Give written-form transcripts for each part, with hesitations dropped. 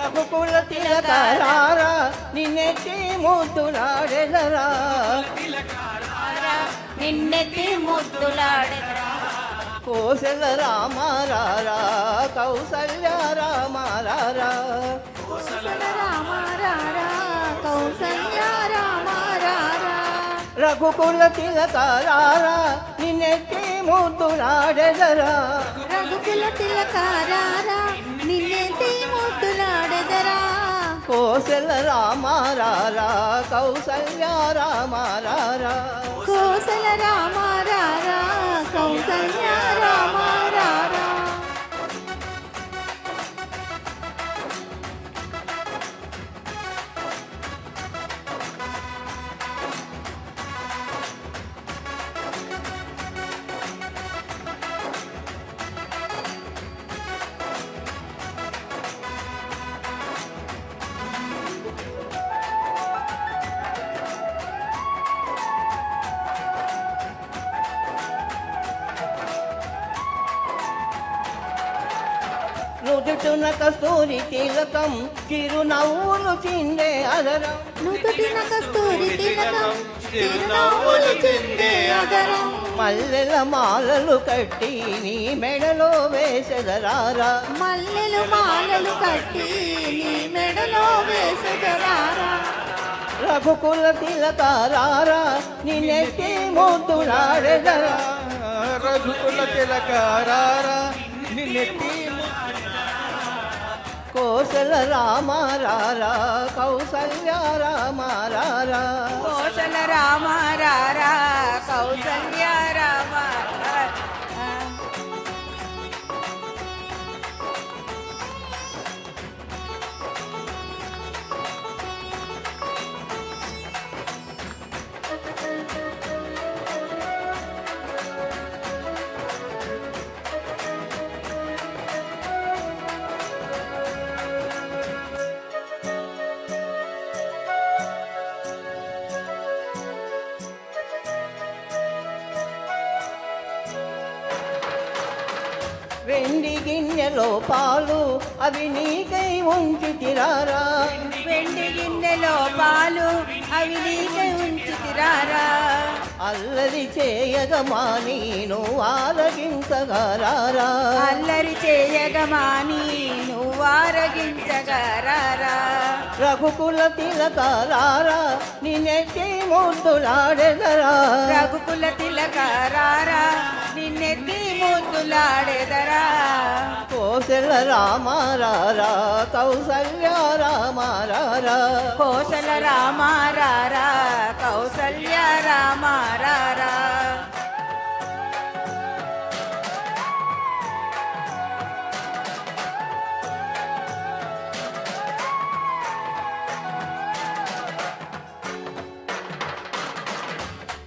రఘుకుల తిలకారా నిన్నెత్తి ముద్దులాడెదరా నిన్నెత్తి ముద్దులాడెదరా కోసల రామారారా కౌసల్య రామారారా రామారారా కౌసల్య రామారారా రఘుకుల తిలకారా నిన్నెత్తి ముద్దులాడెదరా రఘుకుల తిలకారారా నిన్నెత్తి ముద్దులాడెదరా కోసల రామారారా కౌసల్య రామారారా కోసల రామారారా కౌసల్య రామారారా నుదుటున కస్తూరి తిలకం చిరునవ్వులు చిందే అదరం నుదుటిన కస్తూరి తిలకం చిరునవ్వులు చిందే అదరం మల్లెల మాలలు కట్టి నీ మెడలో వేసెదరారా మల్లెలు మాలలు కట్టి నీ మెడలో వేసెదరారా రఘుకుల తిలకారారా నిన్నెత్తి ముద్దులాడెదరా రఘుకుల తిలకారారా నిన్నెత్తి కోసల రామారారా కౌసల్య రామారారా కోసల రామారారా కౌసల్య రామారారా వెండి గిన్నెలో పాలు అవి నీకై ఉంచి తిరారా వెండి గిన్నెలో పాలు అవి నీకై ఉంచి తిరారా అల్లరి చేయగమా నేను ఆరగించగరారా అల్లరి చేయగమాని నువ్వు ఆరగించగరారా రఘుకుల తిలకారారా నిన్నెత్తి ముద్దులాడెదరా రఘుకుల తిలకారారా నిన్నెత్తి ముద్దులాడెదరా కోసల రామారారా కౌసల్య రామారారా కోసల రామారారా కౌసల్య రామారారా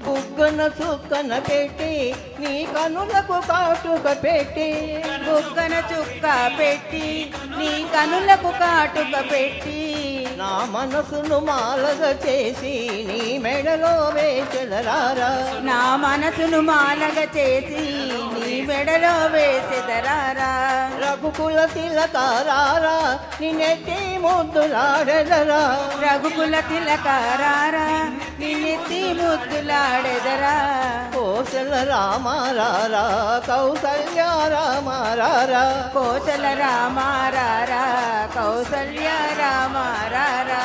బుగ్గన చుక్కన పెట్టి నీ కనులకు కాటుక పెట్టి బుగ్గన చుక్క పెట్టి నీ కనులకు కాటుక పెట్టి నా మనసును మాలగా చేసి నీ మెడలో వేచెదరారా నా మనసును మాలగా చేసి నీ మెడలో వేసెదరారా రఘుకుల తిలకారారా నిన్నెత్తి ముద్దులాడెదరా రఘుకుల తిలకారారా నిన్నెత్తి ముద్దులాడెదరా కోసల రామారారా కౌసల్య రామారారా కోసల రామారారా కౌసల్య రామారారా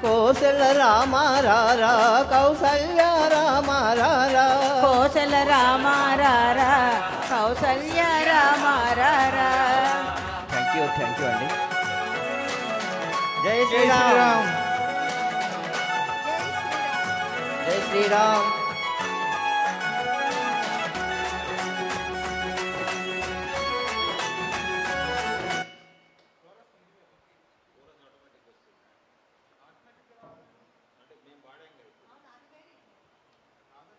కోసల రామారారా కౌసల్య రామారారా కోసల రామారారా కౌసల్య రామారారా థ్యాంక్ యూ అండి జై జై శ్రీరామ్ శ్రీరామ్ జై శ్రీరామ్